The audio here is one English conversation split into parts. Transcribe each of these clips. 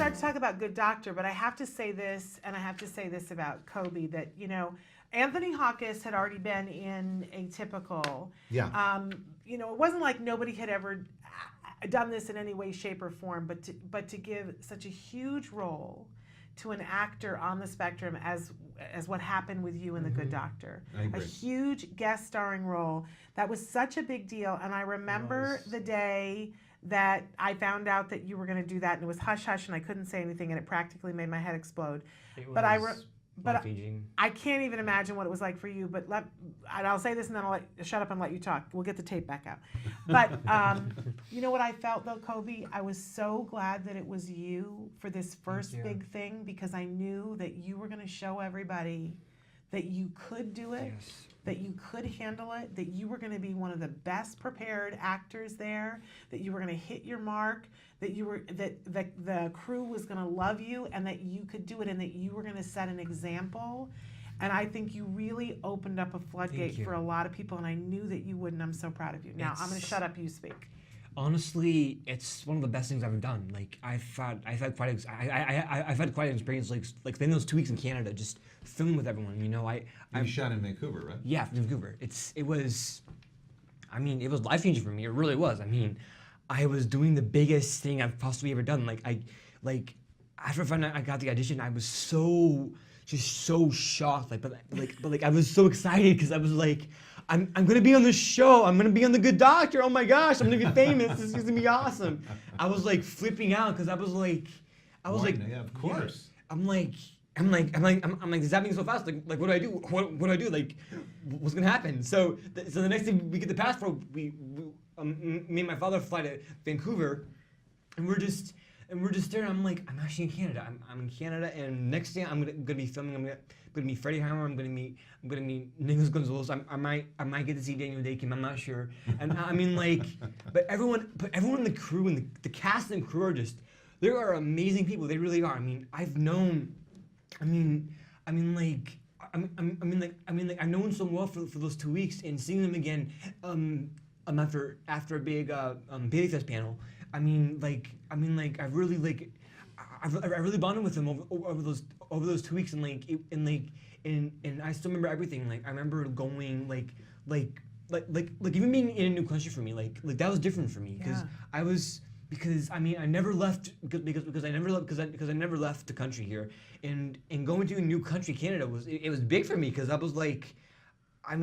hard to talk about Good Doctor, but I have to say this, and I have to say this about Coby, that, you know, Anthony Hawkes had already been in Atypical. Yeah. You know, it wasn't like nobody had ever done this in any way, shape, or form, but to give such a huge role to an actor on the spectrum as what happened with you in The Good Doctor. I agree. A huge guest starring role. That was such a big deal. And I remember the day that I found out that you were going to do that, and it was hush hush, and I couldn't say anything, and it practically made my head explode. But I can't even imagine what it was like for you. But and I'll say this, and then I'll shut up and let you talk. We'll get the tape back out. But you know what I felt though, Coby? I was so glad that it was you for this first big thing, because I knew that you were going to show everybody that you could do it, that you could handle it, that you were going to be one of the best prepared actors there, that you were going to hit your mark, that you were that the crew was going to love you, and that you could do it, and that you were going to set an example. And I think you really opened up a floodgate for a lot of people, and I knew that you would, and I'm so proud of you. Now, I'm going to shut up, you speak. Honestly, it's one of the best things I've ever done. Like I've had quite an experience. Like spending those 2 weeks in Canada, just filming with everyone. You know, You shot in Vancouver, right? Yeah, in Vancouver. It was life changing for me. It really was. I mean, I was doing the biggest thing I've possibly ever done. After I got the audition, I was so shocked. But I was so excited, because I was like, I'm gonna be on the show. I'm gonna be on The Good Doctor. Oh my gosh, I'm gonna be famous. This is gonna be awesome. I was like flipping out, because I was like, yeah, of course. Yeah. I'm like, this happening so fast. Like, what do I do? What do I do? Like, what's gonna happen? So the next thing we get the passport, me and my father fly to Vancouver, and we're just there. I'm like, I'm actually in Canada. I'm in Canada, and next thing I'm gonna be filming. I'm gonna meet Freddie Highmore. I'm gonna meet Nicholas Gonzalez. I might get to see Daniel Day-Kim. I'm not sure. And I mean, like, but everyone in the crew and the cast and crew there are amazing people. They really are. I mean, I've known I've known so well for those 2 weeks, and seeing them again after a big Bailey Fest panel. I really bonded with them over those 2 weeks, and I still remember everything. Like, I remember going like even being in a new country for me, like that was different for me, because I never left because I never left the country here, and going to a new country, Canada, was big for me, because I was like, you're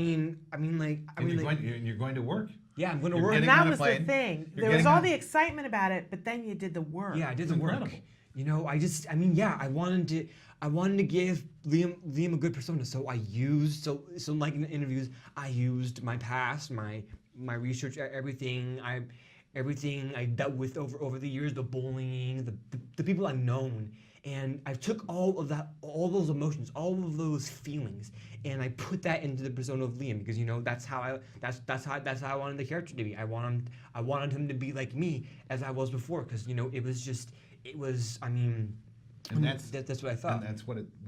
going to work. Yeah, I'm going to work. And that was the thing. There was all the excitement about it, but then you did the work. Yeah, I did the work. You know, I wanted to give Liam a good persona. So I used, like in the interviews, I used my past, my research, everything I dealt with over the years, the bullying, the people I've known. And I took all those emotions, all of those feelings, and I put that into the persona of Liam, because, you know, that's how I wanted the character to be. I wanted him to be like me as I was before, because, you know, and that's what I thought. And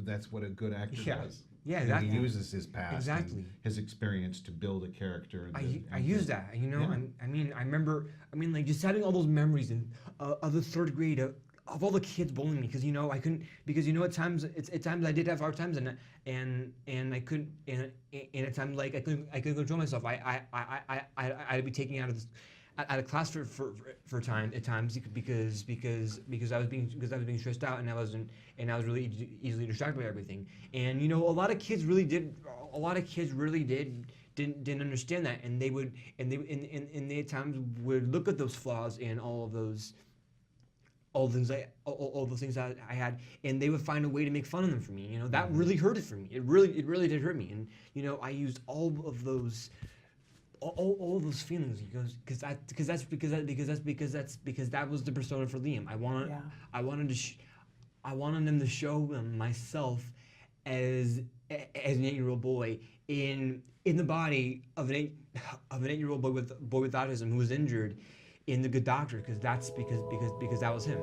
that's what a good actor does. Yeah, and he uses his past, and his experience to build a character. I use that, you know. Yeah. I remember, like, just having all those memories of the third grade of all the kids bullying me, because, you know, I couldn't, because, you know, at times I did have hard times, and I couldn't, and at times, like, I couldn't control myself. I'd be taken out of class for time at times, because I was being stressed out, and I was really easily distracted by everything. And, you know, a lot of kids really didn't understand that, and they at times would look at those flaws and all those things that I had, and they would find a way to make fun of them for me. You know, that really hurted for me. It really did hurt me. And, you know, I used all of those feelings, because that was the persona for Liam. I wanted them to show myself as an 8-year-old boy in the body of an 8-year-old boy with autism who was injured in The Good Doctor, because that was him.